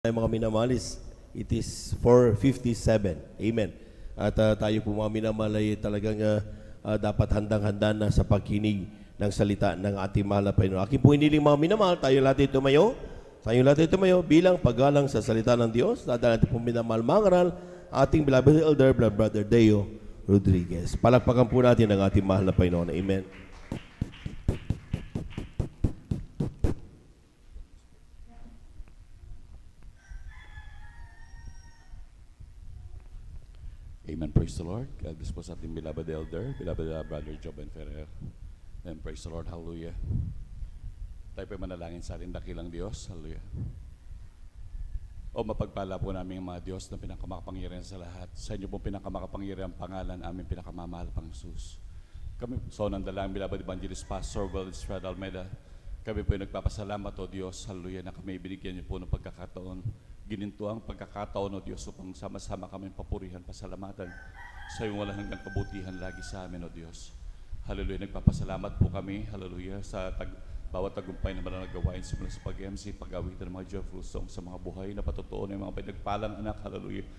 Ay mga minamalis, it is 4:57. Amen. At tayo po mga minamahal ay talagang dapat handang-handa na sa pagkinig ng salita ng ating mahal na Panginoon. Aking po hiniling mga minamahal, tayo lahat tumayo. Tayo lahat tumayo bilang paggalang sa salita ng Diyos. Dadala natin po minamahal mangaral ating beloved elder, Brother Deo Rodriguez. Palakpakan po natin ang ating mahal na Panginoon. Amen. Amen. Praise the Lord. God bless po sa ating beloved elder, beloved Brother Joben Ferrer. And praise the Lord. Hallelujah. Tayo po manalangin sa ating dakilang Diyos. Hallelujah. O mapagpala po namin ang mga Diyos na pinakamakapangyarihan sa lahat. Sa inyo pong pinakamakapangyarihan pangalan, aming pinakamamahal pang Jesus. Kami so nandalang beloved evangelist Pastor Well Estrada Almeida. Kami po yung nagpapasalamat o Diyos. Hallelujah. Na kami binigyan niyo po ng pagkakataon. Gininto ang pagkakataon o Diyos upang sama-sama kami papurihan, pasalamatan sa iyong walang hanggang kabutihan lagi sa amin o Diyos. Hallelujah, nagpapasalamat po kami, hallelujah, sa bawat tagumpay na mananagawain simula sa pag-MC, pag-awitan ng mga joyful songs sa mga buhay na patutuon ng mga pinagpalang anak, hallelujah.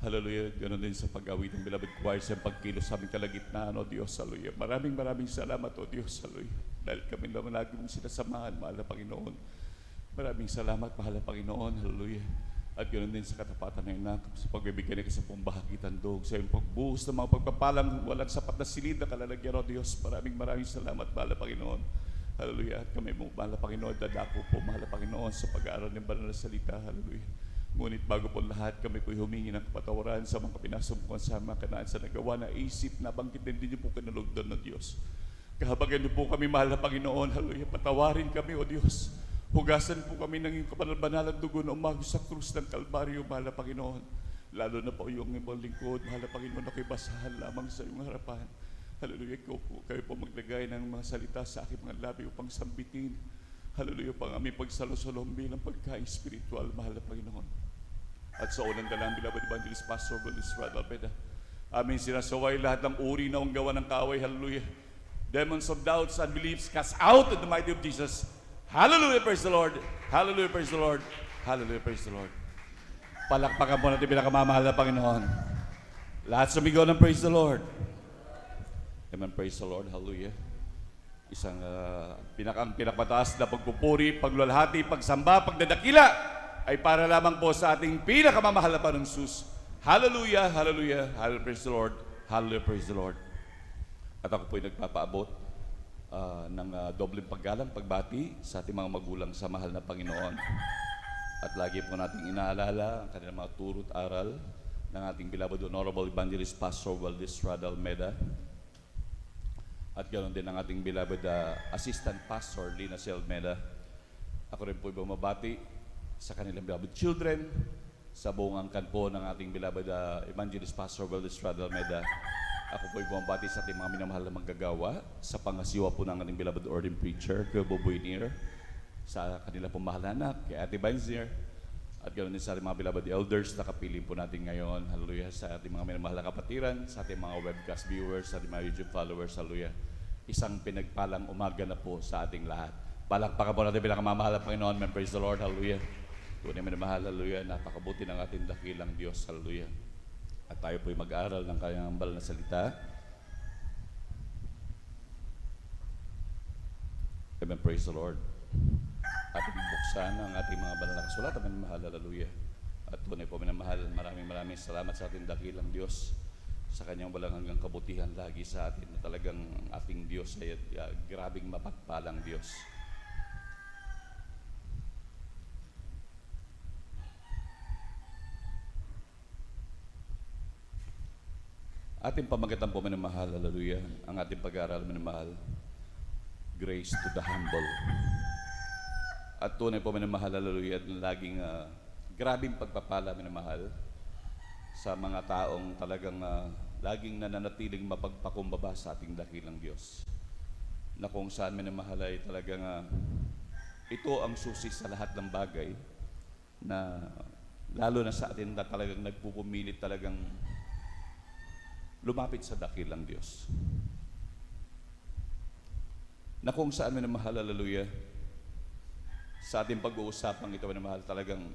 Hallelujah, ganoon din sa pag-awitan, beloved choir, sa pagkilos sa aming kalagitnaan o Diyos, hallelujah. Maraming salamat o Diyos, hallelujah. Dahil kami naman lagi mong sinasamahan, mahal na Panginoon. Maraming salamat, mahal na Panginoon. Hallelujah. At ganoon din sa katapatan ng ina, sa pagbibigyan niya sa pumbahagi't handog, sa iyong pagbuhos ng mga pagpapalang walang sapat na silid na kalalagyan o Diyos. Maraming salamat, mahal na Panginoon. Hallelujah. At kami mo, mahal na Panginoon, dadako po, mahal na Panginoon, sa pag-aaral ng banal na salita. Hallelujah. Ngunit bago po lahat, kami po humingi ng kapatawaran sa mga pinasumpukan sa mga kanaan sa nagawa na isip na banggitin din niyo po kinalugdan ng Diyos. Kahabagan niyo po kami, mahal na Panginoon. Hallelujah. Patawarin kami, o Diyos. Hugasan po kami ng iyong kabanal-banalang dugo na umagos sa krus ng Kalbaryo, mahal na Panginoon. Lalo na po yung ibang lingkod, mahal na Panginoon, ako'y basahan lamang sa iyong harapan. Hallelujah, kayo po maglagay ng mga salita sa aking mga labi upang sambitin. Hallelujah, pang aming pagsalusulong bilang pagkain spiritual, mahal na Panginoon. At sa unang dalang, beloved evangelist Pastor Well Estrada Almeida, aming sinasaway lahat ng uri na gawa ng kaaway, hallelujah. Demons of doubts and beliefs cast out in the mighty of Jesus. Hallelujah, praise the Lord. Hallelujah, praise the Lord. Hallelujah, praise the Lord. Palakpakan po natin pinakamamahal na Panginoon. Lahat sumigaw ng praise the Lord. Amen, praise the Lord. Hallelujah. Isang pinakapataas na pagpupuri, pagluwalhati, pagsamba, pagdadakila ay para lamang po sa ating pinakamamahal na Panginoon Jesus. Hallelujah, hallelujah, hallelujah, praise the Lord. Hallelujah, praise the Lord. At ako po'y nagpapaabot ng dobleng paggalang, pagbati sa ating mga magulang sa mahal na Panginoon. At lagi po nating inaalala ang kanilang mga turo at aral ng ating beloved Honorable Evangelist Pastor Well Estrada Almeida. At ganoon din ang ating beloved Assistant Pastor Lina C. Almeida. Ako rin po bumabati sa kanilang beloved children, sa buong angkan po ng ating beloved Evangelist Pastor Well Estrada Almeida. Ako po'y bumabati sa ating mga minamahal na manggagawa sa pangasiwa po ng ating beloved ordained preacher, Kuya Boboy Nier, sa kanila pong mahal na anak, kay Ate Banzier, at ganoon din sa ating mga beloved elders na kapiling po natin ngayon, hallelujah, sa ating mga minamahal na kapatiran, sa ating mga webcast viewers, sa ating mga YouTube followers, hallelujah. Isang pinagpalang umaga na po sa ating lahat. Palakpakan po natin pinakamamahal na Panginoon, men, praise the Lord, hallelujah. Tunay minamahal, hallelujah, napakabuti ng ating dakilang Diyos, hallelujah. At tayo po'y mag-aaral ng kanyang banal na salita. Amen, praise the Lord. Ating buksan ang ating mga banal na kasulatan, amen, mahal, hallelujah. At tunay po, minamahal, maraming salamat sa ating dakilang Diyos, sa kanyang walang hanggang kabutihan lagi sa atin, na talagang ating Diyos ay grabing mapagpalang Diyos. Ating pamagitan po, minamahal, hallelujah, ang ating pag-aaral, minamahal, grace to the humble. At tunay po, minamahal, hallelujah, laging grabing pagpapala, minamahal, sa mga taong talagang laging nananatiling mapagpakumbaba sa ating dakilang Diyos. Na kung saan, minamahal, ay talagang ito ang susi sa lahat ng bagay, na lalo na sa atin na talagang nagpupumilit talagang lumapit sa dakilang Diyos. Na kung saan minamahal, hallelujah, sa ating pag-uusapang ito, minamahal, talagang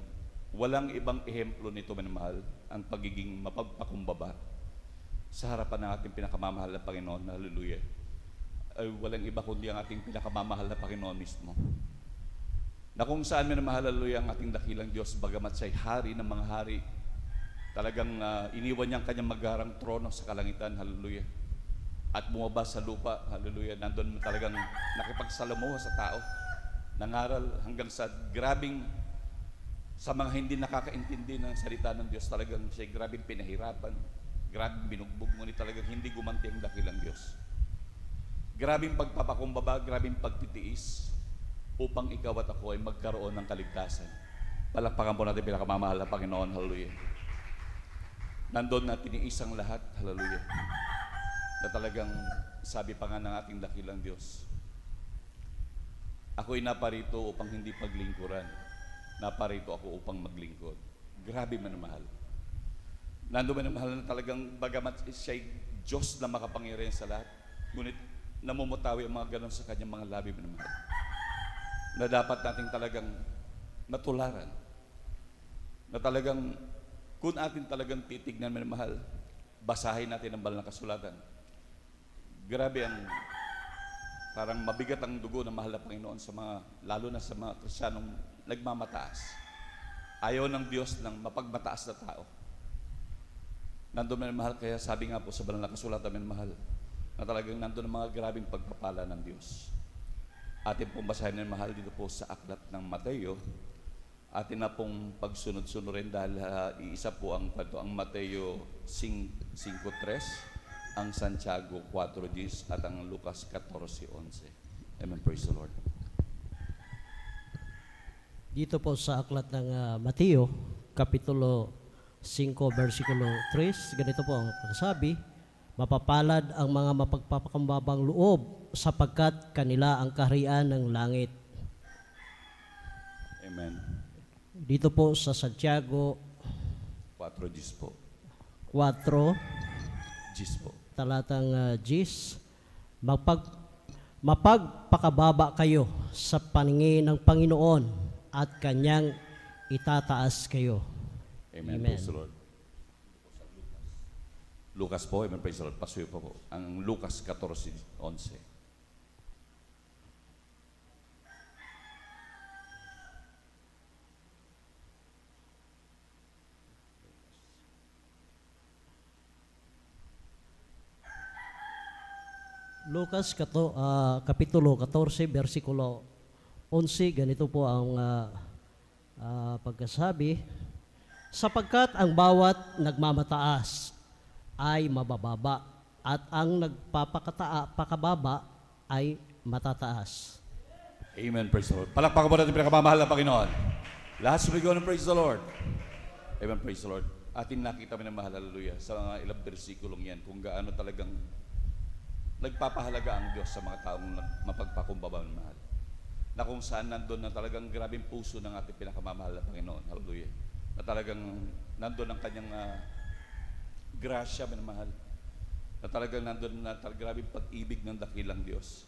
Walang ibang ehemplo nito, minamahal, ang pagiging mapagpakumbaba sa harapan ng ating pinakamamahal na Panginoon. Hallelujah. Ay walang iba kundi ang ating pinakamamahal na Panginoon mismo. Na kung saan, minamahal, hallelujah, ang ating dakilang Diyos, bagamat siya'y hari ng mga hari, talagang iniwan niya ang kanyang magharang trono sa kalangitan, hallelujah. At bumaba sa lupa, hallelujah. Nandun talagang nakipagsalamuha sa tao. Nangaral hanggang sa grabing, sa mga hindi nakakaintindi ng salita ng Diyos, talagang siya'y grabing pinahirapan, grabing binugbog, ngunit talagang hindi gumanti ang dakilang Diyos. Grabing pagpapakumbaba, grabing pagtitiis, upang ikaw at ako ay magkaroon ng kaligtasan. Palakpakan po natin pinakamamahal na Panginoon, hallelujah. Nandun na tiniis ang lahat, hallelujah. Na talagang sabi pa nga ng ating dakilang Diyos, ako'y naparito upang hindi paglingkuran, naparito ako upang maglingkod. Grabe, minamahal. Nandun, minamahal, na talagang bagamat siya'y Diyos na makapangyarihan sa lahat, ngunit namumutawi ang mga ganon sa kanyang mga labi, minamahal, na dapat nating talagang natularan, na talagang kung atin talagang titignan, minamahal, basahin natin ang banal na kasulatan. Grabe ang parang mabigat ang dugo ng mahal na Panginoon sa mga, lalo na sa mga Kristiyanong nagmamataas. Ayaw ng Diyos ng mapagmataas na tao. Nandun, minamahal, kaya sabi nga po sa banal na kasulatan, minamahal, na talagang nandun ang mga grabing pagpapala ng Diyos. Atin pong basahin, minamahal, dito po sa aklat ng Mateo. Atin na pong pagsunod-sunod rin dahil iisa po ang Mateo 5:3, ang Santiago 4:10 at ang Lucas 14:11. Amen. Praise the Lord. Dito po sa aklat ng Mateo, Kapitulo 5, versikulo 3, ganito po ang sabi, mapapalad ang mga mapagpapakumbabang loob sapagkat kanila ang kaharian ng langit. Amen. Dito po sa Santiago 4:10 po. 4, 10 po. talatang 10, mapagpakababa kayo sa paningin ng Panginoon at Kanyang itataas kayo. Amen. Amen. Praise the Lord. Lucas po, amen. Praise the Lord. Pasuyo po. Ang Lucas 14:11. Lucas Kapitulo 14, versikulo 11, ganito po ang pagkasabi, sapagkat ang bawat nagmamataas ay mabababa at ang nagpapakababa ay matataas. Amen. Praise the Lord. Palakpakan po natin pinakamamahal na Panginoon. Lahat sumigaw ng praise the Lord. Amen. Praise the Lord. Atin nakita mo ng mahal, hallelujah, sa mga ilang bersikulong yan, kung gaano talagang nagpapahalaga ang Diyos sa mga taong mapagpakumbaba ng mahal. Na kung saan nandun na talagang grabing puso ng ating pinakamamahal na Panginoon. Hallelujah. Na talagang nandun ang kanyang grasya, minamahal. Na talagang nandun na grabing pag-ibig ng dakilang Diyos.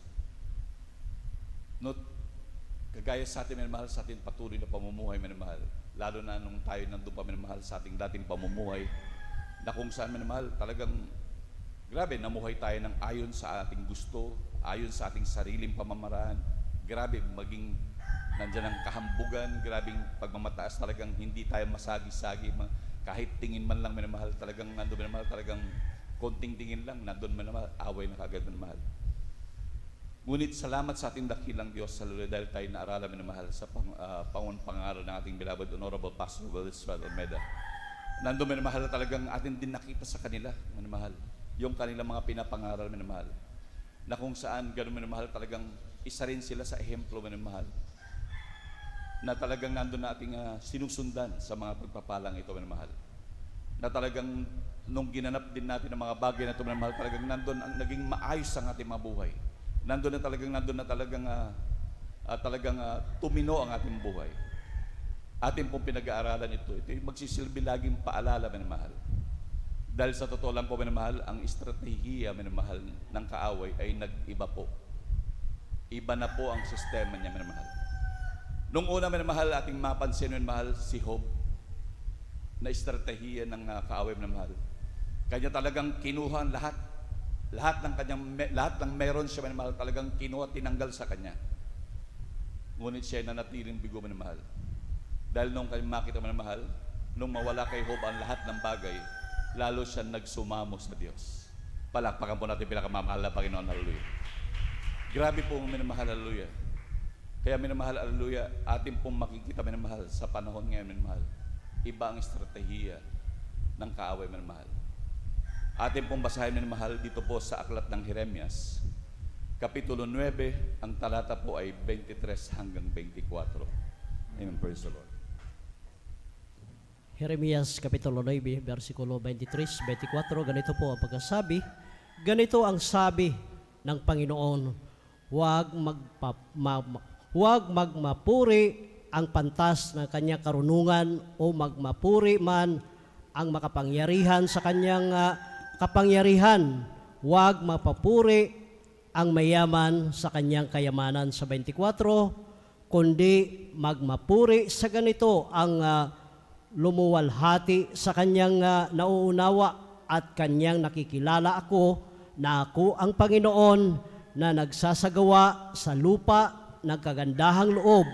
Not kagaya sa atin, minamahal, sa ating patuloy na pamumuhay, minamahal. Lalo na nung tayo nandun pa, minamahal, sa ating dating pamumuhay. Na kung saan, minamahal, talagang grabe, namuhay tayo ng ayon sa ating gusto, ayon sa ating sariling pamamaraan. Grabe, maging nandyan ang kahambugan, grabing pagmamataas, talagang hindi tayo masagi-sagi. Kahit tingin man lang, minamahal, talagang nandun, minamahal, talagang konting tingin lang, nandun, minamahal, away na kagad, minamahal. Ngunit salamat sa ating dakilang Diyos, hallelujah, dahil tayo naaralan, minamahal, sa pangaral ng ating beloved Honorable Pastor Will Israel Almeida. Nandun, minamahal, talagang atin din nakita sa kanila, minamahal, yung kanilang mga pinapangaral, minamahal, na kung saan gano'n, minamahal, talagang isa rin sila sa ehemplo, minamahal, na talagang nandun na ating sinusundan sa mga pagpapalang ito, minamahal, na talagang nung ginanap din natin ang mga bagay na ito, minamahal, talagang nandun ang naging maayos ang ating mga buhay, nandun na talagang tumino ang ating buhay. Atin pong pinag-aaralan ito yung magsisilbi laging paalala, minamahal. Dahil sa totoo lang po, minamahal, ang estratehiya, minamahal, ng kaaway ay nag-iba po. Iba na po ang sistema niya, minamahal. Nung una, minamahal, ating mapansin, minamahal, si Job, na estratehiya ng kaaway minamahal. Kanya talagang kinuha ang lahat ng meron siya minamahal, talagang kinuha, tinanggal sa kanya. Ngunit siya ay nanatiling bigo minamahal. Dahil nung kanya makita minamahal, nung mawala kay Job ang lahat ng bagay, lalo siya nagsumamo sa Diyos. Palakpakan po natin pinakamamahal na Panginoon, hallelujah. Grabe po minamahal, hallelujah. Kaya minamahal, hallelujah, atin pong makikita minamahal sa panahon ngayon minamahal. Iba ang estratehiya ng kaaway minamahal. Atin pong basahin minamahal dito po sa aklat ng Jeremias, Kapitulo 9, ang talata po ay 23 hanggang 24. Amen, praise the Lord. Jeremias Kapitulo 9, versikulo 23, 24, ganito po ang pagkasabi. Ganito ang sabi ng Panginoon, huwag magmapuri ang pantas ng kanyang karunungan o magmapuri man ang makapangyarihan sa kanyang kapangyarihan. Huwag mapapuri ang mayaman sa kanyang kayamanan sa 24, kundi magmapuri sa ganito ang lumuwalhati sa kanyang nauunawa at kanyang nakikilala ako na ako ang Panginoon na nagsasagawa sa lupa ng kagandahang loob,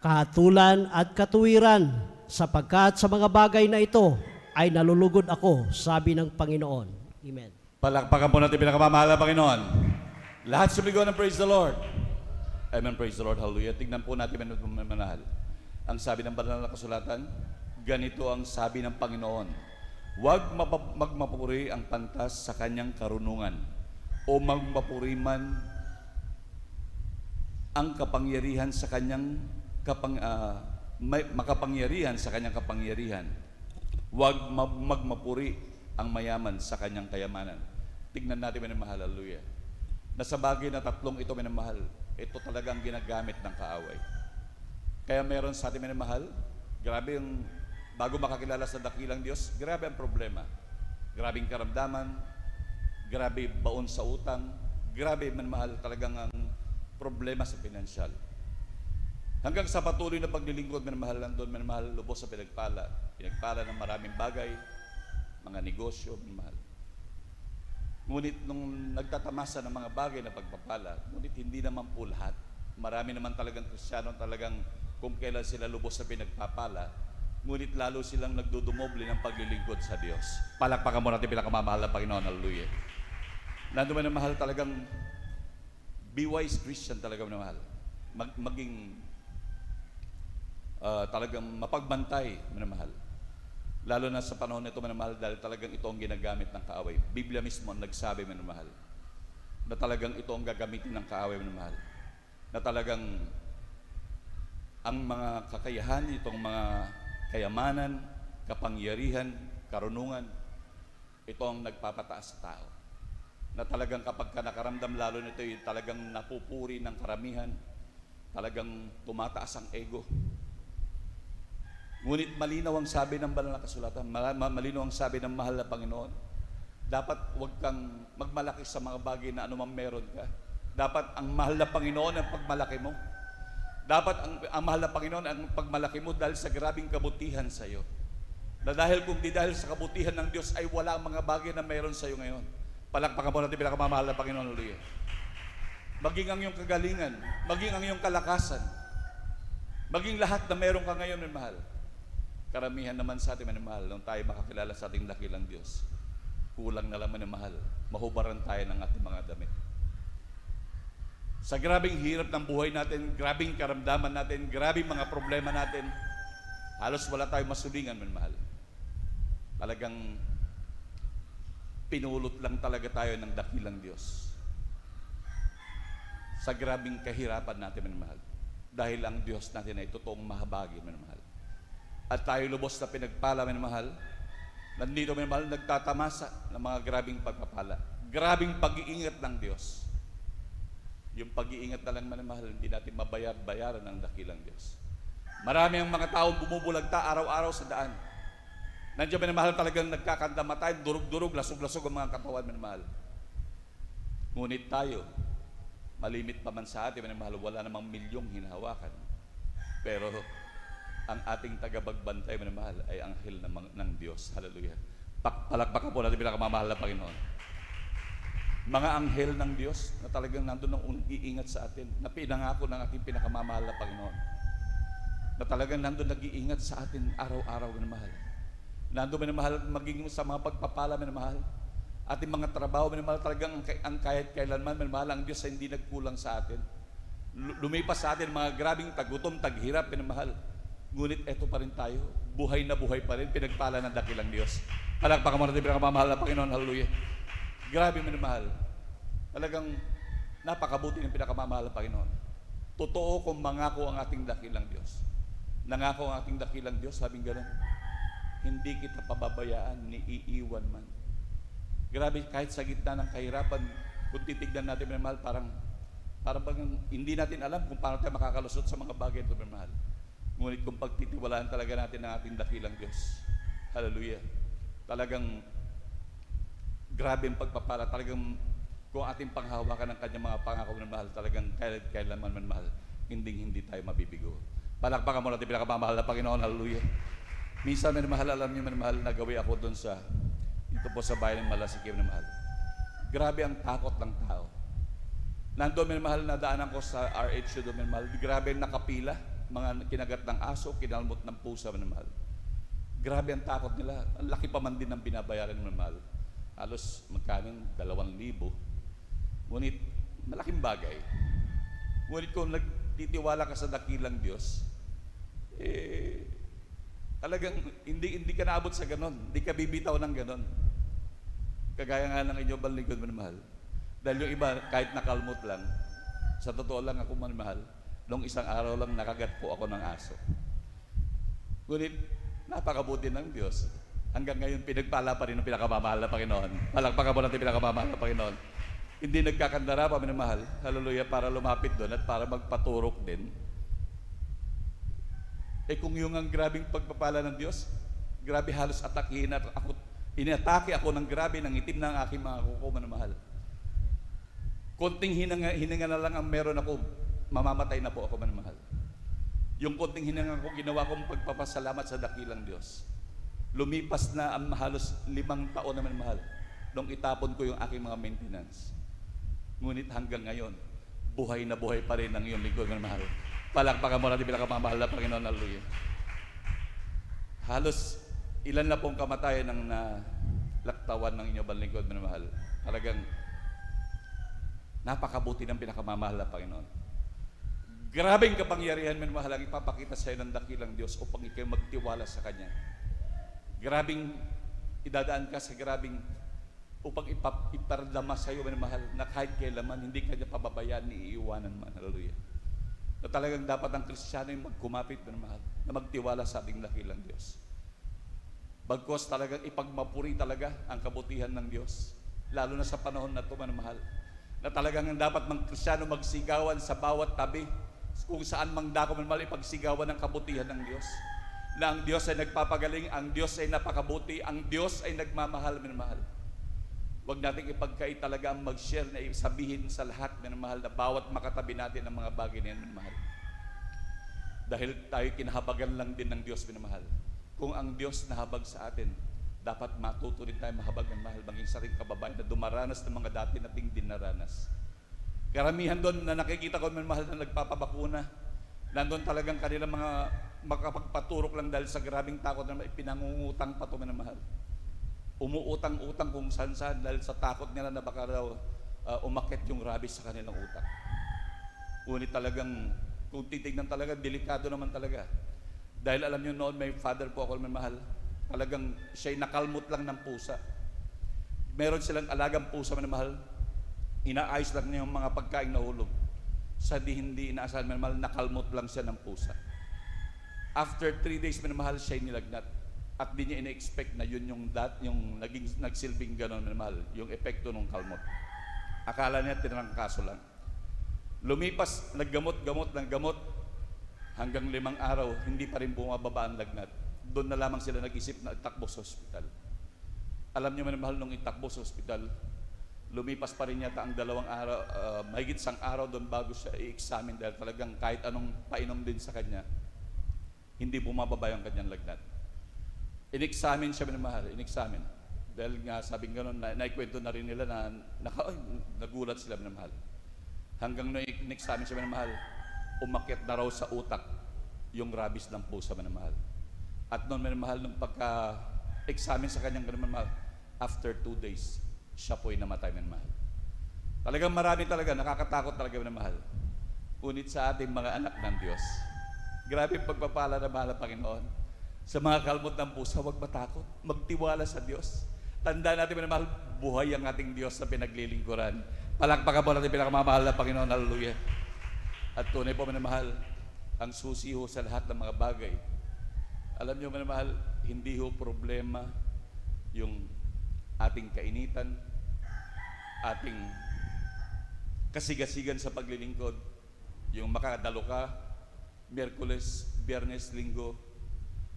kahatulan at katuwiran, sapagkat sa mga bagay na ito ay nalulugod ako, sabi ng Panginoon. Amen. Palakpakan po natin pinakamamahal na Panginoon. Lahat sumigaw ng praise the Lord. Amen, praise the Lord, hallelujah. Tignan po natin manahal. Ang sabi ng banal na kasulatan, ganito ang sabi ng Panginoon, huwag magmapuri ang pantas sa kanyang karunungan o magmapuri man ang kapangyarihan sa kanyang makapangyarihan sa kanyang kapangyarihan. Huwag magmapuri ang mayaman sa kanyang kayamanan. Tignan natin minamahal, hallelujah. Nasa bagay na tatlong ito minamahal, ito talagang ginagamit ng kaaway. Kaya meron sa atin minamahal, grabe yung bago makakilala sa dakilang Diyos, grabe ang problema. Grabing karamdaman, grabe baon sa utang, grabe minamahal talagang ang problema sa pinansyal. Hanggang sa patuloy na paglilingkod minamahal, nandun minamahal, lubos sa pinagpala ng maraming bagay, mga negosyo minamahal. Ngunit nung nagtatamasa ng mga bagay na pagpapala, ngunit hindi naman po lahat. Marami naman talagang Kristiyano talagang kung kailan sila lubos sa pinagpapala, ngunit lalo silang nagdudumoble ng paglilingkod sa Diyos. Palakpakan mo natin pinakamamahal na Panginoon, hallelujah. Nandun man na mahal talagang be wise Christian talaga na mahal. Maging talagang mapagbantay na mahal. Lalo na sa panahon nito na mahal dahil talagang ito ang ginagamit ng kaaway. Biblia mismo ang nagsabi na mahal na talagang ito ang gagamitin ng kaaway na mahal. Na talagang ang mga kakayahan, itong mga kayamanan, kapangyarihan, karunungan, ito ang nagpapataas sa tao. Na talagang kapag ka nakaramdam lalo nito, talagang napupuri ng karamihan, talagang tumataas ang ego. Ngunit malinaw ang sabi ng banal na kasulatan, malinaw ang sabi ng mahal na Panginoon, dapat huwag kang magmalaki sa mga bagay na anumang meron ka. Dapat ang mahal na Panginoon ang pagmalaki mo. Dapat ang mahal na Panginoon ang pagmalaki mo dahil sa grabing kabutihan sa iyo. Na dahil kung di dahil sa kabutihan ng Diyos ay wala ang mga bagay na mayroon sa iyo ngayon. Palakpakan po natin pinakamamahal na Panginoon, hallelujah. Maging ang iyong kagalingan, maging ang iyong kalakasan, maging lahat na mayroon ka ngayon, may mahal. Karamihan naman sa atin, may mahal, nung tayo makakilala sa ating dakilang Diyos, kulang na lang, may mahal, mahubaran tayo ng ating mga damit. Sa grabing hirap ng buhay natin, grabing karamdaman natin, grabing mga problema natin, halos wala tayong masulingan, mahal. Talagang pinulot lang talaga tayo ng dakilang Diyos. Sa grabing kahirapan natin, mahal. Dahil ang Diyos natin ay totoong mahabagi, mahal. At tayo lubos na pinagpala, mahal. Nandito, mahal, nagtatamasa ng mga grabing pagpapala. Grabing pag-iingat ng Diyos. Yung pag-iingat na lang, mahal, hindi natin mabayar-bayaran ng dakilang Diyos. Marami ang mga taong bumubulagta araw-araw sa daan. Nandiyan, mahal, talagang nagkakandamatay, durug-durug, lasog-lasog ang mga katawan, mahal. Ngunit tayo, malimit pa man sa atin, mahal, wala namang milyong hinahawakan. Pero ang ating tagapagbantay, minamahal, ay anghel ng Diyos. Hallelujah. Palakpakan po natin pinakamamahal na Panginoon. Mga anghel ng Diyos na talagang nandun ang nag-iingat sa atin, na pinangako ng ating pinakamamahal na Panginoon, na talagang nandun nag-iingat sa atin araw-araw, minamahal. Nandun, minamahal, maging sa mga pagpapala, minamahal, ating mga trabaho, minamahal, talagang ang kahit kailanman, minamahal, ang Diyos ay hindi nagkulang sa atin. Lumipas sa atin mga grabing tagutom, taghirap, minamahal. Ngunit eto pa rin tayo, buhay na buhay pa rin, pinagpala ng dakilang Diyos. Palakpakan mo natin pinakamamahal na Panginoon. Hallelujah. Grabe, minamahal. Talagang napakabuti ng pinakamamahal na Panginoon. Totoo kung mangako ang ating dakilang Diyos. Nangako ang ating dakilang Diyos, sabing gano'n, hindi kita pababayaan ni iiwan man. Grabe, kahit sa gitna ng kahirapan, kung titignan natin, minamahal, parang hindi natin alam kung paano tayo makakalusot sa mga bagay ito, minamahal. Ngunit kung pagtitiwalaan talaga natin ang ating dakilang Diyos, hallelujah, talagang grabe ang pagpapala, talagang kung ating panghawakan ng kanyang mga pangako, minamahal, talagang kailanman, minamahal, hindi tayo mabibigo. Palakpakan mo natin pinakamamahal na Panginoon, hallelujah. Minsan, minamahal, alam niyo, minamahal, nagawi ako doon dito po sa bayan ng Malasikim, minamahal. Grabe ang takot ng tao. Nandoon, minamahal, nadaanan ko sa RH doon, minamahal. Grabe ang nakapila, mga kinagat ng aso, kinalmot ng pusa, minamahal. Grabe ang takot nila. Ang laki pa man din ng binabayaran, minamahal. Halos magkano, 2,000. Ngunit, malaking bagay. Ngunit kung nagtitiwala ka sa dakilang Diyos, talagang hindi ka naabot sa ganon. Hindi ka bibitaw ng ganon. Kagaya nga ng inyo balingkod, minamahal. Dahil yung iba, kahit nakalmot lang, sa totoo lang ako, minamahal, nung isang araw lang nakagat po ako ng aso. Ngunit, napakabuti ng Diyos. Hanggang ngayon, pinagpala pa rin ng pinakamamahal na Panginoon. Palakpakan mo natin pinakamamahal na Panginoon. Hindi nagkakandara pa, minamahal. Hallelujah, para lumapit doon at para magpaturok din. Kung yung ang grabing pagpapala ng Diyos, grabe halos atakihin at ako, inatake ako ng grabe ng itim ng aking mga kuko, minamahal. Konting hininga na lang ang meron ako, mamamatay na po ako, minamahal. Yung konting hininga ko, ginawa kong pagpapasalamat sa dakilang Diyos. Lumipas na ang halos 5 taon na, minamahal, nung itapon ko yung aking mga maintenance. Ngunit hanggang ngayon, buhay na buhay pa rin ang iyong lingkod, minamahal. Palakpakan mo natin pinakamamahal na Panginoon, hallelujah. Halos ilan na pong kamatayan ng nalaktawan ng inyong balingkod, minamahal. Talagang napakabuti ng pinakamamahal na Panginoon. Grabing kapangyarihan, minamahal, ang ipapakita sa iyo ng dakilang Diyos upang ikaw magtiwala sa Kanya. Grabing idadaan ka sa grabing upang iparadama sa iyo, minamahal, na kahit kailaman hindi Kanya pababayaan ni iiwanan man. Hallelujah. Na talagang dapat ang Kristiyano ay magkumapit, minamahal, na magtiwala sa ating dakilang Diyos. Bagkos talagang ipagmapuri talaga ang kabutihan ng Diyos, lalo na sa panahon na ito, minamahal, na talagang dapat mang Kristiyano magsigawan sa bawat tabi, kung saan mang dako, minamahal, ipagsigawan ng kabutihan ng Diyos, na ang Diyos ay nagpapagaling, ang Diyos ay napakabuti, ang Diyos ay nagmamahal, minamahal. Huwag nating ipagkait talaga ang mag-share na sabihin sa lahat, minamahal, na bawat makatabi natin ang mga bagay na yan, minamahal. Dahil tayo kinahabagan lang din ng Diyos, minamahal. Kung ang Diyos nahabag sa atin, dapat matuto rin tayo mahabag ng mahal, maging sa ring kababayan na dumaranas ng mga dati nating dinaranas. Karamihan doon na nakikita ko, minamahal, na nagpapabakuna, nandun talagang kanilang mga makapagpaturok lang dahil sa grabing takot na pinangungutang pa ito, minamahal. Umuutang-utang kung saan-saan dahil sa takot nila na baka raw umakit yung rabies sa kanilang utang. Ngunit talagang, kung titignan talaga, delikado naman talaga. Dahil alam nyo noon, may father po ako, minamahal, talagang siya'y nakalmot lang ng pusa. Meron silang alagang pusa, minamahal, inaayos lang niya yung mga pagkain nahulog. Sa hindi inaasahan, minamahal, nakalmot lang siya ng pusa. After 3 days, minamahal, siya'y nilagnat. At di niya ina-expect na yun yung naging nagsilbing gano'n, minamahal, yung epekto ng kalmot. Akala niya tinangkaso lang. Lumipas, naggamot-gamot ng gamot, hanggang 5 araw, hindi pa rin bumababa ang lagnat. Doon na lamang sila nag-isip na itakbo sa ospital. Alam niyo, minamahal, nung itakbo sa ospital, lumipas pa rin yata ang 2 araw, mahigit 1 araw doon bago siya i-examine dahil talagang kahit anong painom din sa kanya, hindi bumababa yung kanyang lagnat. In-examine siya, minamahal, in-examine. Dahil nga sabing gano'n, naikwento na rin nila na nagulat sila, minamahal. Hanggang na in-examine siya, minamahal, umakyat na raw sa utak yung rabies ng pusa, minamahal. At noon, minamahal, nung pagka-examine sa kanyang gano'n, minamahal, after 2 days, siya po'y namatay, minamahal. Talagang marami talaga, nakakatakot talaga, minamahal. Ngunit sa ating mga anak ng Diyos, grabe pagpapala na mahal ng Panginoon. Sa mga kalmot ng pusa, huwag matakot. Magtiwala sa Diyos. Tandaan natin, minamahal, buhay ang ating Diyos na pinaglilingkuran. Palakpakan po natin pinakamamahal na Panginoon. Hallelujah. At tunay po, minamahal, ang susi ho sa lahat ng mga bagay. Alam niyo, minamahal, hindi ho problema yung ating kainitan, ating kasigasigan sa paglilingkod, yung makadalo ka, Miyerkules, Biyernes, Linggo,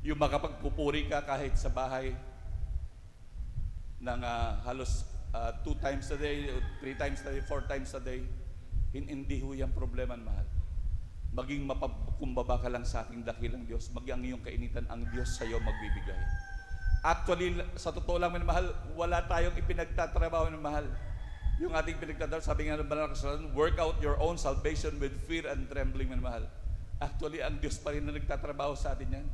yung makapagpupuri ka kahit sa bahay ng halos 2 times a day, 3 times a day, 4 times a day, hindi ho yan problema, mahal. Maging mapakumbaba ka lang sa ating dakilang Diyos, maging ang iyong kainitan, ang Diyos sa iyo magbibigay. Actually, sa totoo lang, mahal, wala tayong ipinagtatrabaho, mahal. Yung ating pinagtatrabaho, sabi nga ng banal na kasalanan, work out your own salvation with fear and trembling, mahal. Actually, ang Diyos pa rin na nagtatrabaho sa atin yan.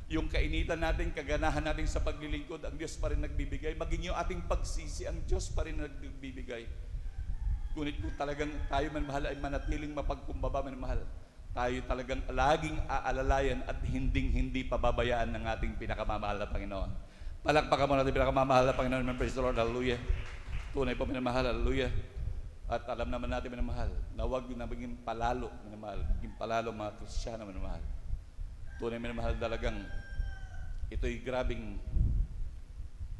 Yung kainitan natin, kaganahan natin sa paglilingkod, ang Diyos pa rin nagbibigay. Maging yung ating pagsisi, ang Diyos pa rin nagbibigay. Ngunit kung talagang tayo, mahal, ay manatiling mapagkumbaba, mahal, tayo talagang laging aalalayan at hindi pababayaan ng ating pinakamamahal na Panginoon. Palakpakan mo natin pinakamamahal na Panginoon. Praise the Lord. Hallelujah. Tunay po, minamahal. Hallelujah. At alam naman natin, minamahal, na huwag na maging palalo, minamahal. Maging palalo mga Kristiyano, minamahal. Tunay, minamahal, talagang ito'y grabing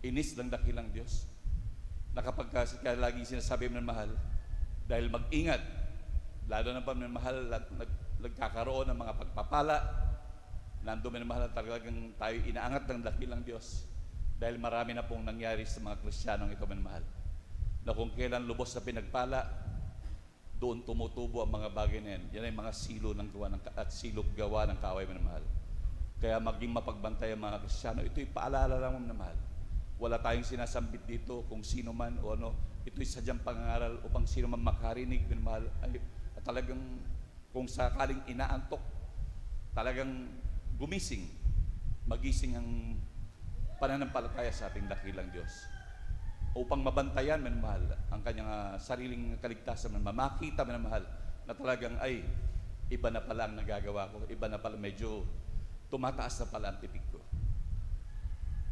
inis ng dakilang Diyos. Na kapag kaya laging sinasabi, minamahal, dahil mag-ingat, lalo na pa, minamahal, nagkakaroon ng mga pagpapala, nandun, minamahal, talagang tayo inaangat ng dakilang Diyos. Dahil marami na pong nangyari sa mga Kristiyanong ito, minamahal, na kung kailan lubos na pinagpala, doon tumutubo ang mga bagay na yan. Yan ay mga silo ng gawa at silog gawa ng kaaway, minamahal. Kaya maging mapagbantay ang mga Kristiyano. Ito'y paalala lang, minamahal. Wala tayong sinasambit dito kung sino man o ano. Ito'y sadyang pangangaral upang sino man makarinig, minamahal. Ay, at talagang kung sakaling inaantok, talagang gumising, magising ang pananampalataya sa ating dakilang Diyos. Upang mabantayan, minamahal, ang kanyang sariling kaligtasan, makita, minamahal, na talagang ay iba na pala ang nagagawa ko, iba na pala, medyo tumataas na pala ang titig ko.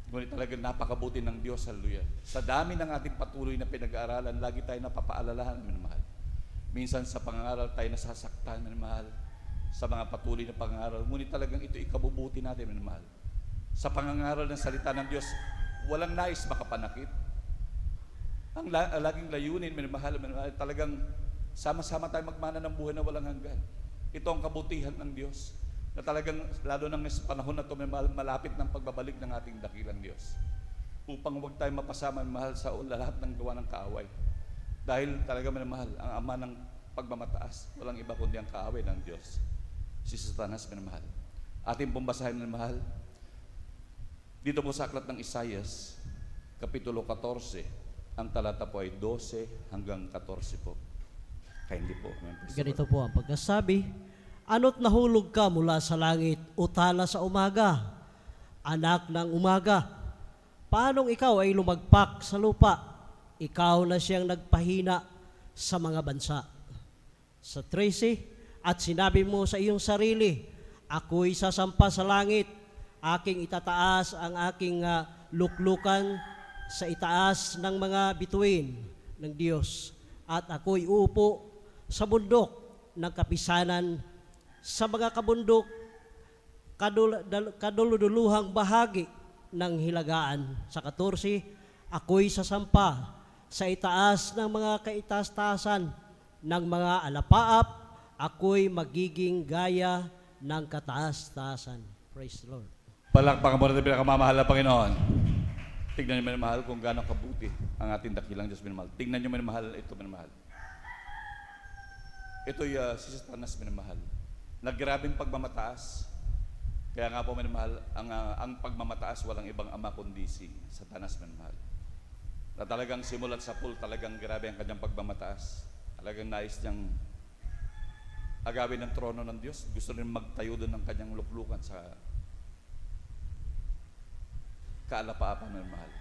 Ngunit talagang napakabuti ng Diyos, hallelujah. Sa dami ng ating patuloy na pinag-aaralan, lagi tayo napapaalalahan, minamahal. Minsan sa pangangaral tayo nasasaktan, minamahal, sa mga patuloy na pangangaral. Ngunit talagang ito ikabubuti natin, minamahal. Sa pangangaral ng salita ng Diyos, walang nais makapanakit. Ang laging layunin, minamahal, talagang sama-sama tayo magmana ng buhay na walang hanggan. Ito ang kabutihan ng Diyos, na talagang, lalo nang sa panahon na ito, malapit ng pagbabalik ng ating dakilang Diyos. Upang huwag tayo mapasama, minamahal, sa lahat ng gawa ng kaaway. Dahil talaga, minamahal, ang ama ng pagmamataas, walang iba kundi ang kaaway ng Diyos, si Satanas, minamahal. Ating pong basahin, minamahal, dito po sa aklat ng Isaias, Kapitulo 14, ang talata po ay 12 hanggang 14 po. Kaya hindi po. Ganito po ang pagkasabi, ano't nahulog ka mula sa langit, utala sa umaga, anak ng umaga. Paanong ikaw ay lumagpak sa lupa? Ikaw na siyang nagpahina sa mga bansa. Sa 13, at sinabi mo sa iyong sarili, ako'y sasampa sa langit, aking itataas ang aking luklukan sa itaas ng mga bituin ng Diyos, at ako'y uupo sa bundok ng kapisanan, sa mga kabundok kaduluduluhang bahagi ng hilagaan. Sa 14, ako'y sasampa sa itaas ng mga kaitaas-taasan ng mga alapaap, ako'y magiging gaya ng kataas-taasan. Praise the Lord. Palakpakan mo natin pinakamamahal na Panginoon. Tignan niyo, minamahal, kung gaano kabuti ang ating dakilang Diyos, minamahal. Tignan niyo, minamahal, ito, minamahal. Ito'y si Satanas, minamahal. Naggrabing pagmamataas. Kaya nga po, minamahal, ang pagmamataas walang ibang ama kundi si Satanas, minamahal. Na talagang simulat sa pool, talagang grabe ang kanyang pagmamataas. Talagang nais niyang agawin ng trono ng Diyos. Gusto rin magtayo doon ng kanyang luklukan sa kaalapapan, minamahal.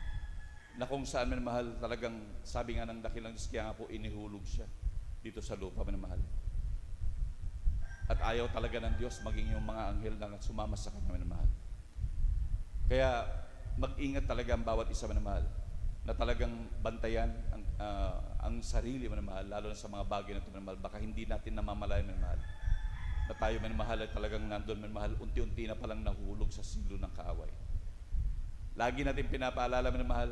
Na kung saan, minamahal, talagang sabi nga ng dakilang Diyos, kaya nga po inihulog siya dito sa lupa, minamahal. At ayaw talaga ng Diyos maging yung mga anghel na sumama sa kanya, minamahal. Kaya mag-ingat talaga ang bawat isa, minamahal, na talagang bantayan ang sarili, minamahal, lalo na sa mga bagay na ito, minamahal. Baka hindi natin namamalayan, minamahal, na tayo, minamahal, ay talagang nandun, minamahal, unti-unti na palang nahulog sa silo ng kaaway. Lagi natin pinapaalala, minamahal,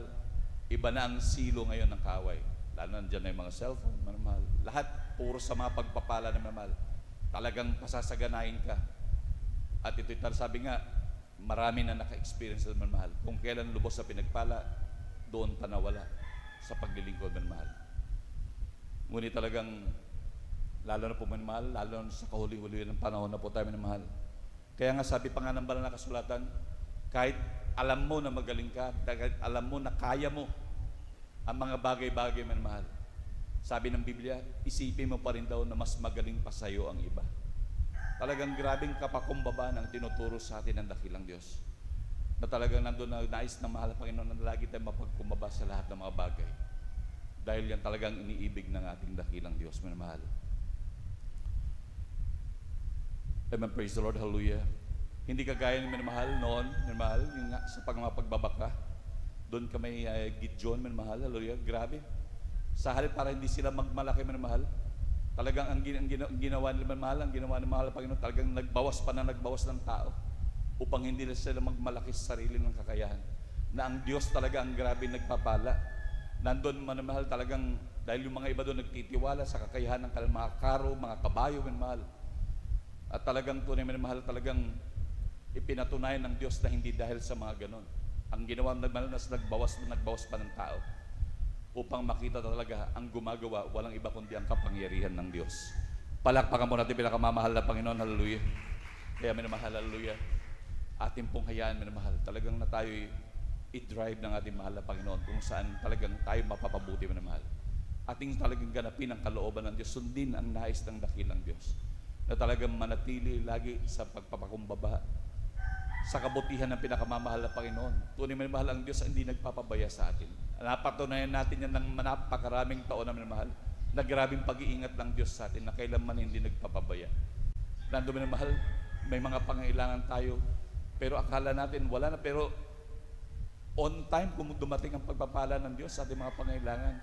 iba na ang silo ngayon ng kaaway. Lalo na dyan na yung mga cellphone, minamahal. Lahat puro sa mga pagpapala, minamahal. Talagang pasasaganain ka. At ito'y sabi nga, marami na naka-experience naman, mahal. Kung kailan lubos sa pinagpala, doon pa nawala sa paglilingkod, mahal. Ngunit talagang, lalo na po, mahal, lalo na sa kahuli-huli ng panahon na po tayo, mahal. Kaya nga sabi pa nga ng banal na kasulatan, kahit alam mo na magaling ka, kahit alam mo na kaya mo ang mga bagay-bagay, mahal. Sabi ng Biblia, isipin mo pa rin daw na mas magaling pa sa'yo ang iba. Talagang grabing kapakumbaba ng tinuturo sa atin ng dakilang Diyos. Na talagang nandun na nais ng mahal na Panginoon na lagi tayo mapagkumbaba sa lahat ng mga bagay. Dahil yan talagang iniibig ng ating dakilang Diyos, minamahal. Amen, praise the Lord, hallelujah. Hindi kagaya ng minamahal noon, minamahal, yung sa pagmapagbabaka. Doon ka may Gideon, minamahal, hallelujah, grabe. Sa halip para hindi sila magmalaki, minamahal, talagang ang ginawa nila, minamahal, ang ginawa ng mahal na Panginoon, talagang nagbawas ng tao upang hindi sila magmalaki sa sarili ng kakayahan. Na ang Diyos talaga ang grabe nagpapala. Nandun, minamahal, talagang dahil yung mga iba doon nagtitiwala sa kakayahan ng mga karo, mga kabayo, minamahal. At talagang tunay, minamahal, talagang ipinatunayan ng Diyos na hindi dahil sa mga ganon. Ang ginawa ng minamahal na nagbawas pa ng tao upang makita talaga ang gumagawa, walang iba kundi ang kapangyarihan ng Diyos. Palakpakan mo natin pinakamamahal na Panginoon, hallelujah. Kaya minamahal, hallelujah, ating pong hayaan, minamahal, talagang na tayo i-drive ng ating mahal na Panginoon kung saan talagang tayo mapapabuti, minamahal. Ating talagang ganapin ang kalooban ng Diyos, sundin ang nais ng dakilang Diyos, na talagang manatili lagi sa pagpapakumbaba sa kabutihan ng pinakamamahal na Panginoon. Tunay, minamahal, ang Diyos hindi nagpapabaya sa atin. Napatunayan natin yan ng napakaraming taon na, minamahal, na grabing pag-iingat ng Diyos sa atin na kailanman hindi nagpapabaya. Nandun, minamahal, may mga pangailangan tayo, pero akala natin wala na, pero on time kung dumating ang pagpapala ng Diyos sa ating mga pangailangan,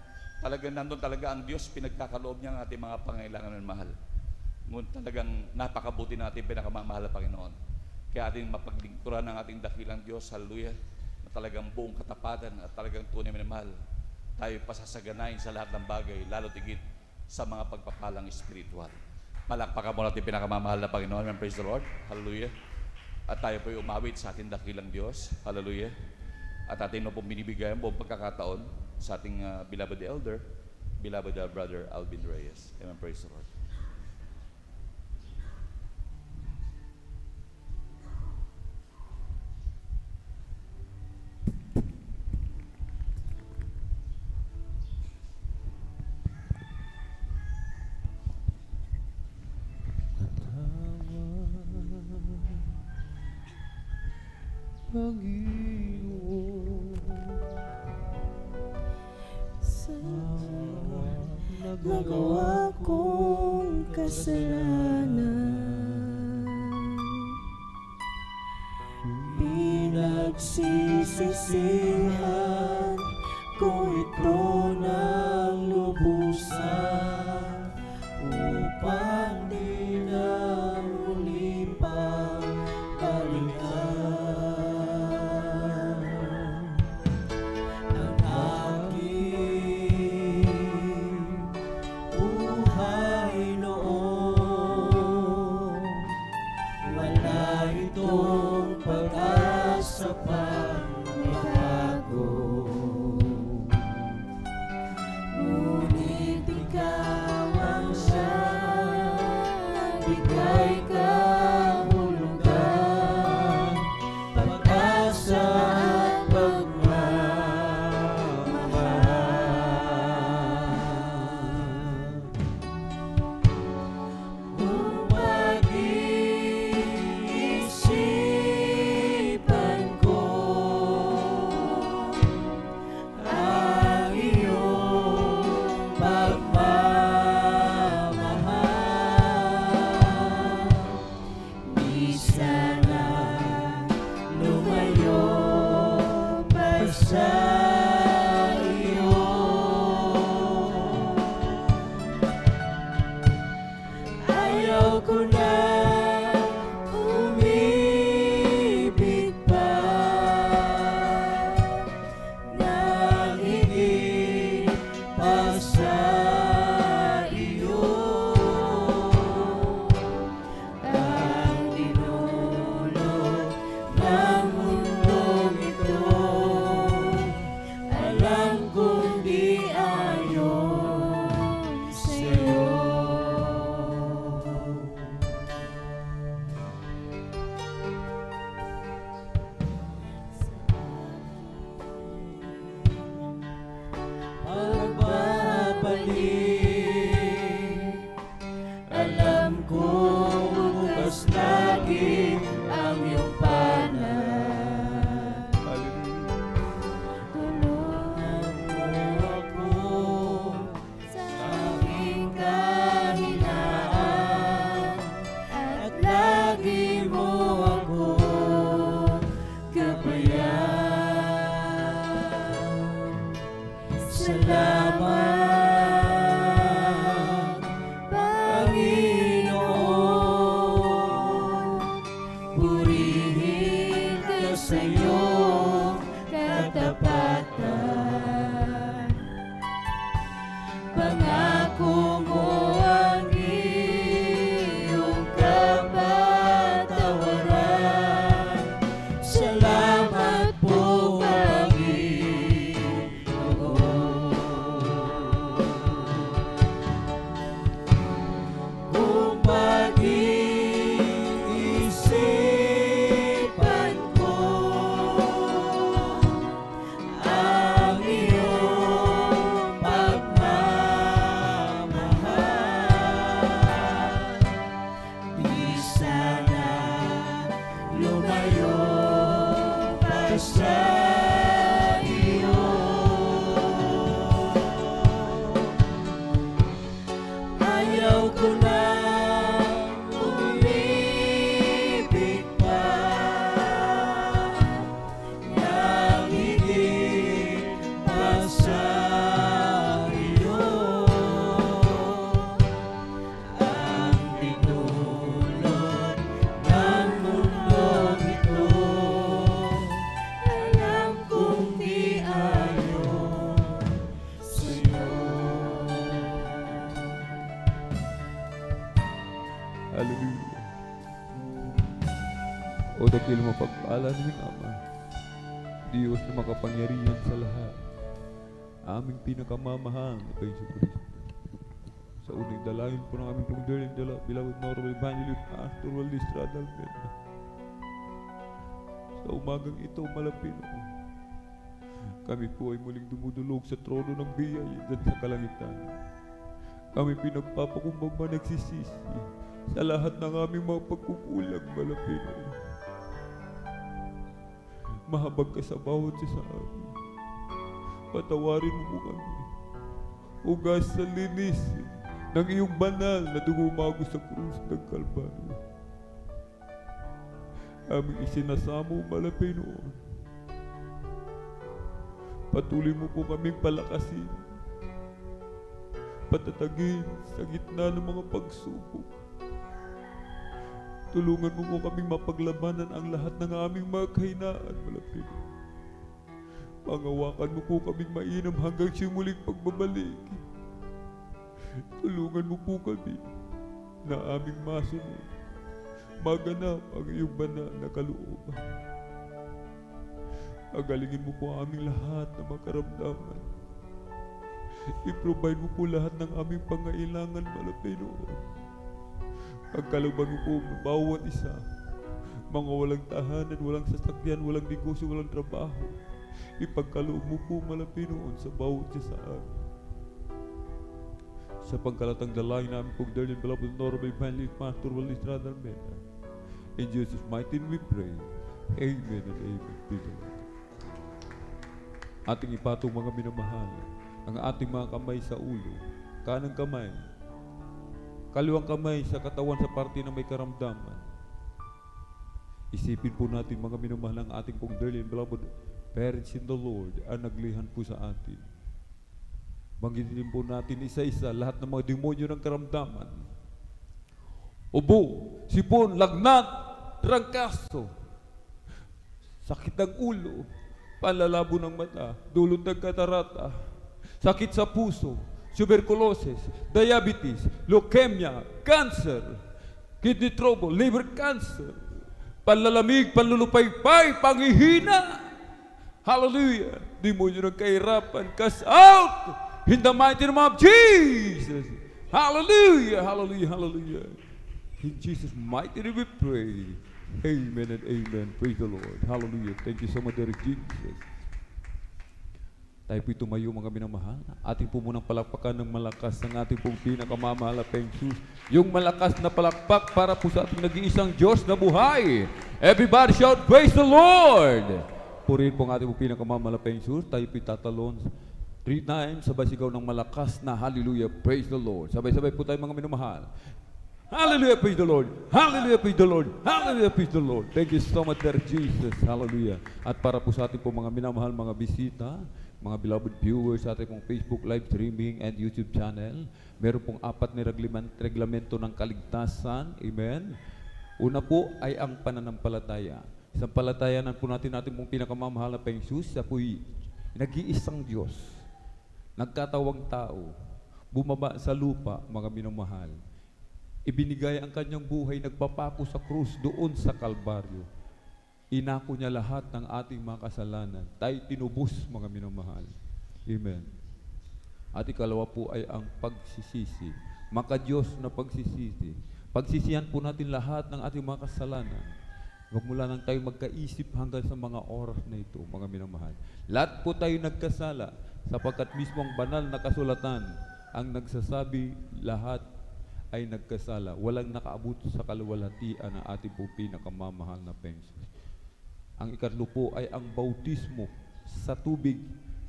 talagang nandun talaga ang Diyos, pinagkakaloob niya ang ating mga pangailangan, minamahal. Ngunit talagang napakabuti natin pinakamamahal na Panginoon. Kaya ating mapaglingkuran ng ating dakilang Diyos, hallelujah, na talagang buong katapatan at talagang tunay, minamahal, tayo pasasaganain sa lahat ng bagay, lalo tigit sa mga pagpapalang espiritual. Palakpakan mo natin pinakamamahal na Panginoon. And praise the Lord, hallelujah. At tayo po'y umawit sa ating dakilang Diyos, hallelujah. At ating na pong binibigay ang buong pagkakataon sa ating beloved elder, beloved brother Alvin Reyes. Amen, praise the Lord. Panginoon, sa nagawa kong kasalanan, pinagsisisihan ko ito ng lubusan upang di na muli pang balikan ang aking buhay noon. Wala itong pag-asa pang mabago, ngunit ikaw sa iyo. Ayaw ko na umibig pa nang higit pa sa iyo. Ang tinulog ng mundong ito, alam kong di ayon sa'yo. Pagbabalik, alam kong bukas lagi ang iyong palad. Tulungan mo ako sa aking kahinaan at lagi mo ako gabayan. Salamat, Panginoon. Purihin ka sa iyong katapatan. Pangako mo ang iyong kapatawaran. Salamat po, Panginoon. Kung pag-iisipan ko ang iyong pagmamahal, di sana lumayo pa sa iyo. Ayaw ko na umibig pa nang higit pa sa iyo. Ang tinulog ng mundong ito, alam kong di ayon sa'yo. Hallelujah. O dakil mapagpala ng Ama, Diyos na makapangyarihan sa lahat, aming pinakamamahal na Panginoon Kristo. Sa unang dalangin po ng aming pong dearly beloved Honorable Evangelist Pastor Waldis Radalmen, sa umagang ito, malapino, kami po ay muling dumudulog sa trono ng biyaya at sa kalangitan. Kami pinagpapakumbaba, nagsisisi sa lahat ng aming mga pagkukulang, malapino. Mahabag ka sa bawat isa sa amin. Patawarin mo kami. Hugas sa linis ng iyong banal na dugumago sa krus ng Kalbaryo. Aming isinasamo, malapino. Patuloy mo po kaming palakasin, patatagin sa gitna ng mga pagsubok. Tulungan mo po kaming mapaglabanan ang lahat ng aming mga kahinaan, malapino. Pangawakan mo po kaming mainam hanggang siyang muling pagbabalik. Tulungan mo po kami na aming masunod, maganap ang iyong banal na kalooban. Pagalingin mo po ang aming lahat ng mga karamdaman. I-provide mo po lahat ng aming pangailangan, malapino. Pagkalooban mo po bawat isa, mga walang tahanan, walang sasakyan, walang negosyo, walang trabaho. Ipagkaloob mo po, malapinoon, sa bawat isa sa amin. Sa pangkalatang dalangin namin po, dearly beloved Honorable Evangelist Pastor Waldis Radalmen, in Jesus' mighty name we pray. Amen and amen. Praise the Lord. Ating ipatong mga minamahal, ang ating mga kamay sa ulo, kanang kamay, kaliwang kamay sa katawan sa parte na may karamdaman. Isipin po natin mga minamahal ang ating pong dearly and beloved parents in the Lord ang naglihan po sa atin. Banggitin po natin isa-isa lahat ng mga demonyo ng karamdaman. Ubo, sipon, lagnat, trangkaso, sakit ng ulo, panlalabo ng mata, dulot ng katarata, sakit sa puso, tuberculosis, diabetes, leukemia, cancer, kidney trouble, liver cancer, panlalamig, panlulupaypay, panghihina. Hallelujah! Demonyo ng kahirapan, cast out in the mighty name of Jesus. Hallelujah! Hallelujah! Hallelujah! In Jesus' mighty name we pray. Amen and amen. Praise the Lord. Hallelujah. Thank you so much, Dear Jesus. Tayo po'y tumayo mga minamahal. Ating po munang palakpakan ng malakas ng ating pong pinakamamahal na Jesus. Yung malakas na palakpak para po sa ating nag-iisang Diyos na buhay. Everybody shout, praise the Lord! Purihin po ang ating pong pinakamamahal na Jesus. Tayo po'y tatalon 3 times, sabay sigaw ng malakas na hallelujah, praise the Lord. Sabay-sabay po tayo mga minamahal. Hallelujah, praise the Lord. Hallelujah, praise the Lord. Hallelujah, praise the Lord. Thank you so much, Dear Jesus. Hallelujah. At para po sa ating po mga minamahal, mga bisita, mga beloved viewers sa ating pong Facebook live streaming and YouTube channel, meron pong 4 na reglamento ng kaligtasan. Amen. Una po ay ang pananampalataya. Isang palatayanan po natin pong pinakamamahal na Jesus, siya po'y nag-iisang Diyos. Nagkatawang tao, bumaba sa lupa, mga minamahal. Ibinigay ang kanyang buhay, nagpapako sa krus doon sa Kalbaryo. Inako niya lahat ng ating mga kasalanan. Tayo tinubos, mga minamahal. Amen. At ikalawa po ay ang pagsisisi. Maka-Diyos na pagsisisi. Pagsisihan po natin lahat ng ating mga kasalanan. Huwag mula nang tayo magkaisip hanggang sa mga oras na ito, mga minamahal. Lahat po tayo nagkasala sapagkat mismo ang banal na kasulatan ang nagsasabi lahat ay nagkasala. Walang nakaabot sa kaluwalhatian ng ating po pinakamamahal na Panginoon. Ang ikatlo po ay ang bautismo sa tubig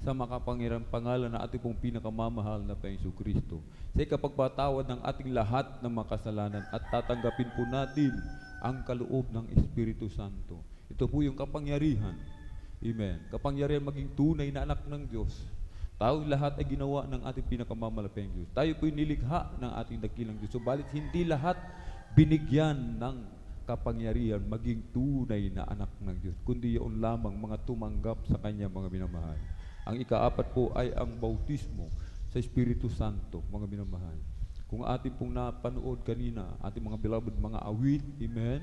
sa makapangyarihang pangalan na ating pong pinakamamahal na Panginoon Kristo. Sa ikapagpatawad ng ating lahat ng mga kasalanan at tatanggapin po natin ang kaloob ng Espiritu Santo. Ito po yung kapangyarihan. Amen. Kapangyarihan maging tunay na anak ng Diyos. Tayo lahat ay ginawa ng ating pinakamalapeng Diyos. Tayo po'y nilikha ng ating dakilang Diyos. Subalit hindi lahat binigyan ng kapangyarihan maging tunay na anak ng Diyos, kundi yun lamang mga tumanggap sa Kanya, mga minamahal. Ang ikaapat po ay ang bautismo sa Espiritu Santo, mga minamahal. Kung ating pong napanood kanina, ating mga beloved, mga awit, amen,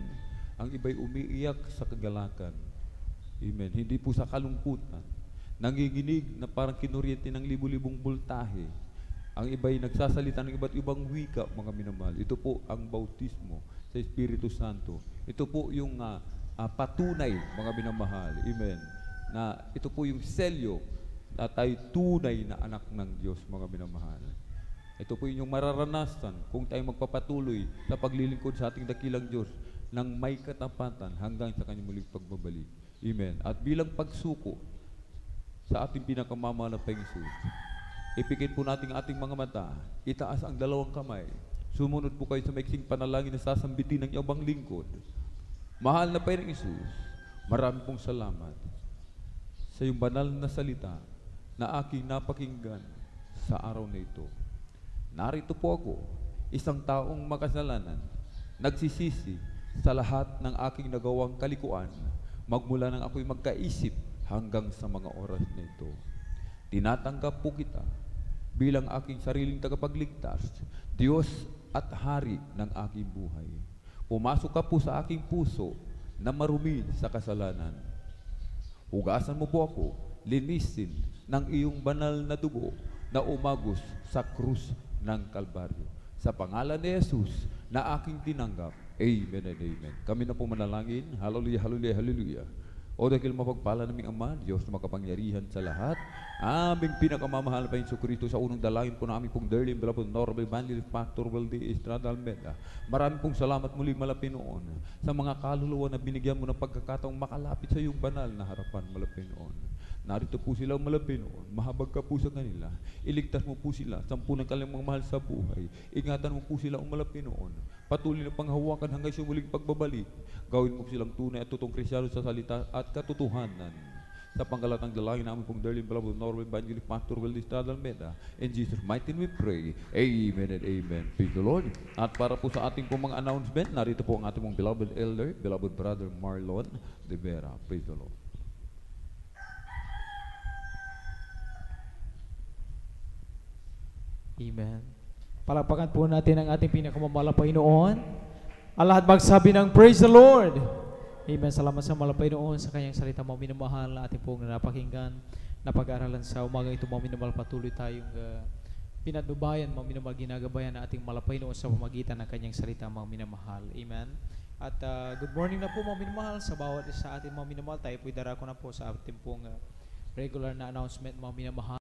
ang iba'y umiiyak sa kagalakan. Amen. Hindi po sa kalungkutan. Nanginginig na parang kinuryente ng libu-libong voltahe. Ang iba'y nagsasalita ng iba't ibang wika, mga minamahal. Ito po ang bautismo sa Espiritu Santo. Ito po yung patunay, mga minamahal. Amen. Na ito po yung selyo na tayo tunay na anak ng Diyos, mga minamahal. Ito po yung mararanasan kung tayo magpapatuloy sa paglilingkod sa ating dakilang Diyos ng may katapatan hanggang sa kanyang muling pagbabalik. Amen. At bilang pagsuko sa ating pinakamamahal na Panginoon, ipikit po natin ating mga mata, itaas ang 2 kamay, sumunod po kayo sa maiksing panalangin na sasambitin ng iyong lingkod. Mahal na Panginoong Hesus, marami pong salamat sa iyong banal na salita na aking napakinggan sa araw na ito. Narito po ako, isang taong makasalanan, nagsisisi sa lahat ng aking nagawang kalikuan, magmula nang ako'y magkaisip hanggang sa mga oras na ito. Tinatanggap po kita bilang aking sariling tagapagligtas, Diyos at Hari ng aking buhay. Pumasok ka po sa aking puso na marumi sa kasalanan. Hugasan mo po ako, linisin ng iyong banal na dugo na umagos sa krus ng Kalbaryo. Sa pangalan ni Jesus na aking tinanggap. Amen and amen. Kami na po manalangin. Hallelujah, hallelujah, hallelujah. O dahil mapagpala naming Ama, Diyos na makapangyarihan sa lahat, aming pinakamamahal na Panginoon Kristo, sa unang dalangin po na aming pong dearly beloved Honorable Evangelist Pastor Valde Estrada Almeida. Marami pong salamat muli malapinoon sa mga kaluluwa na binigyan mo ng pagkakataong makalapit sa iyong banal na harapan malapinoon. Narito po sila umalapin noon. Mahabag ka po sa kanila. Iligtas mo po sila. Sampu ng kanilang mga mahal sa buhay. Ingatan mo po sila umalapin noon. Patuloy na panghawakan hanggang sa muling pagbabalik. Gawin mo po silang tunay at totoong Kristyano sa salita at katotohanan. Sa panggalatang dalangin namin pong Darling Beloved Norway Evangelist Pastor Weldy Estrada Almeida. In Jesus' mighty name we pray. Amen and amen. Praise the Lord. At para po sa ating pong mga announcement, narito po ang ating pong beloved elder, beloved brother Marlon de Vera. Praise the Lord. Amen. Palakpakan po natin ang ating pinakamamahal na Panginoon. Ang lahat magsabi ng Praise the Lord. Amen. Salamat sa mahal na Panginoon sa kanyang salita, mga minamahal na ating pong napakinggan, napag-aralan sa umaga ito, mga minamahal. Patuloy tayong pinatnubayan, mga minamahal, ginagabayan na ating mahal na Panginoon sa pamagitan ng kanyang salita, mga minamahal. Amen. At good morning na po, mga minamahal, sa bawat isa ating mga minamahal. Tayo po'y darako na po sa ating pong regular na announcement, mga minamahal.